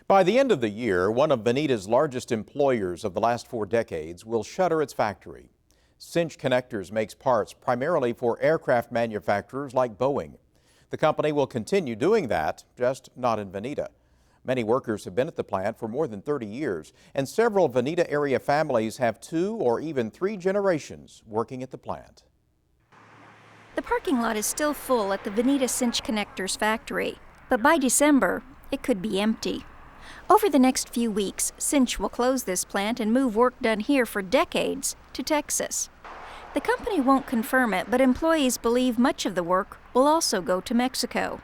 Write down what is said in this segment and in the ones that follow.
By the end of the year, one of Vinita's largest employers of the last 4 decades will shutter its factory. Cinch Connectors makes parts primarily for aircraft manufacturers like Boeing. The company will continue doing that, just not in Vinita. Many workers have been at the plant for more than 30 years, and several Vinita area families have 2 or even 3 generations working at the plant. The parking lot is still full at the Vinita Cinch Connectors factory, but by December, it could be empty. Over the next few weeks, Cinch will close this plant and move work done here for decades to Texas. The company won't confirm it, but employees believe much of the work will also go to Mexico.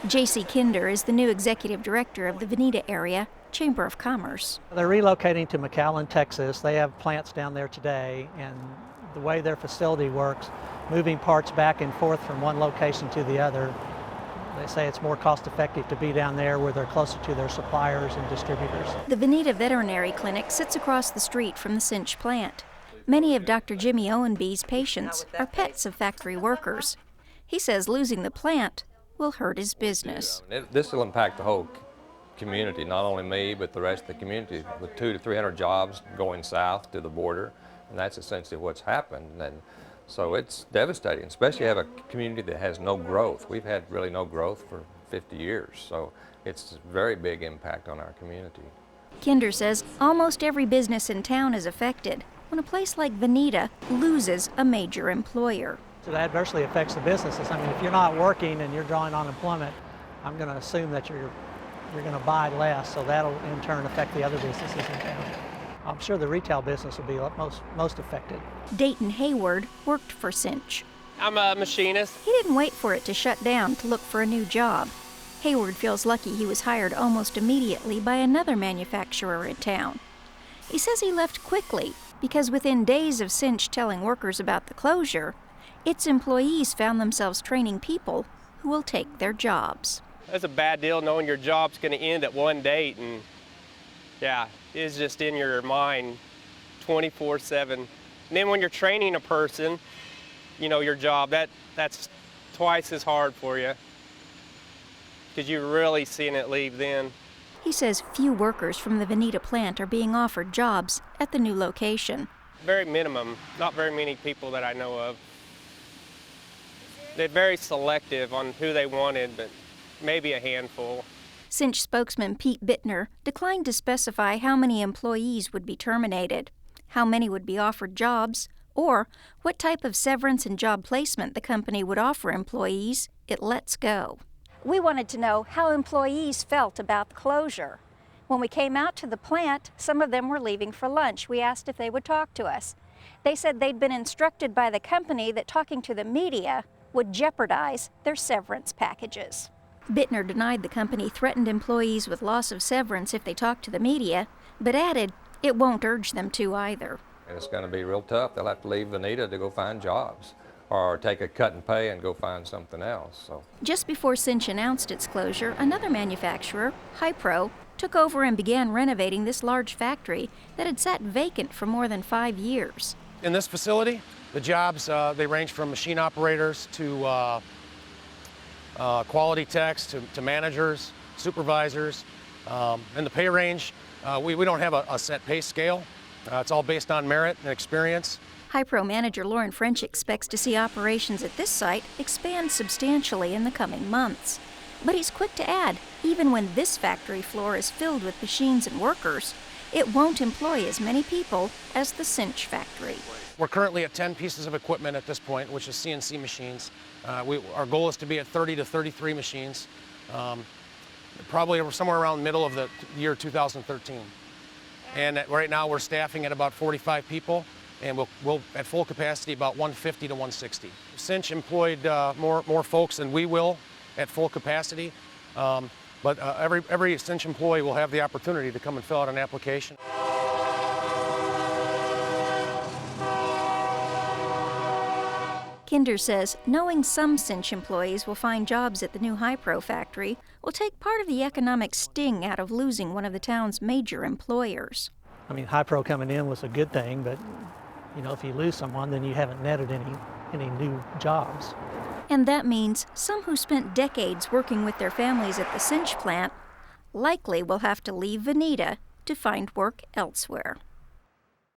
J.C. Kinder is the new executive director of the Vinita Area Chamber of Commerce. They're relocating to McAllen, Texas. They have plants down there today, and the way their facility works, moving parts back and forth from one location to the other, they say it's more cost-effective to be down there where they're closer to their suppliers and distributors. The Vinita Veterinary Clinic sits across the street from the Cinch plant. Many of Dr. Jimmy Owenby's patients are pets of factory workers. He says losing the plant will hurt his business. This will impact the whole community, not only me, but the rest of the community, with 200 to 300 jobs going south to the border, and that's essentially what's happened. And so it's devastating, especially have a community that has no growth. We've had really no growth for 50 years, so it's a very big impact on our community. Kinder says almost every business in town is affected when a place like Vinita loses a major employer. So that adversely affects the businesses. I mean, if you're not working and you're drawing unemployment, I'm going to assume that you're going to buy less, so that'll in turn affect the other businesses in town. I'm sure the retail business will be most affected. Dayton Hayward worked for Cinch. I'm a machinist. He didn't wait for it to shut down to look for a new job. Hayward feels lucky he was hired almost immediately by another manufacturer in town. He says he left quickly because within days of Cinch telling workers about the closure, its employees found themselves training people who will take their jobs. That's a bad deal knowing your job's going to end at one date, and yeah, it's just in your mind 24/7. And then when you're training a person, you know, your job, that's twice as hard for you because you're really seeing it leave then. He says few workers from the Vinita plant are being offered jobs at the new location. Very minimum, not very many people that I know of. They're very selective on who they wanted, but maybe a handful. Cinch spokesman Pete Bittner declined to specify how many employees would be terminated, how many would be offered jobs, or what type of severance and job placement the company would offer employees it lets go. We wanted to know how employees felt about the closure. When we came out to the plant, some of them were leaving for lunch. We asked if they would talk to us. They said they'd been instructed by the company that talking to the media would jeopardize their severance packages. Bittner denied the company threatened employees with loss of severance if they talked to the media, but added it won't urge them to either. It's going to be real tough. They'll have to leave Vinita to go find jobs or take a cut in pay and go find something else. So. Just before Cinch announced its closure, another manufacturer, Hypro, took over and began renovating this large factory that had sat vacant for more than 5 years. In this facility, the jobs, they range from machine operators to quality techs to managers, supervisors, and the pay range, we don't have a set pay scale. It's all based on merit and experience. Hypro manager Lauren French expects to see operations at this site expand substantially in the coming months. But he's quick to add, even when this factory floor is filled with machines and workers, it won't employ as many people as the Cinch factory. We're currently at 10 pieces of equipment at this point, which is CNC machines. Our goal is to be at 30 to 33 machines, probably somewhere around the middle of the year 2013. And right now we're staffing at about 45 people, and we'll at full capacity about 150 to 160. Cinch employed more folks than we will at full capacity, but every Cinch employee will have the opportunity to come and fill out an application. Kinder says knowing some Cinch employees will find jobs at the new Hypro factory will take part of the economic sting out of losing one of the town's major employers. I mean, Hypro coming in was a good thing, but you know, if you lose someone, then you haven't netted any new jobs. And that means some who spent decades working with their families at the Cinch plant likely will have to leave Vinita to find work elsewhere.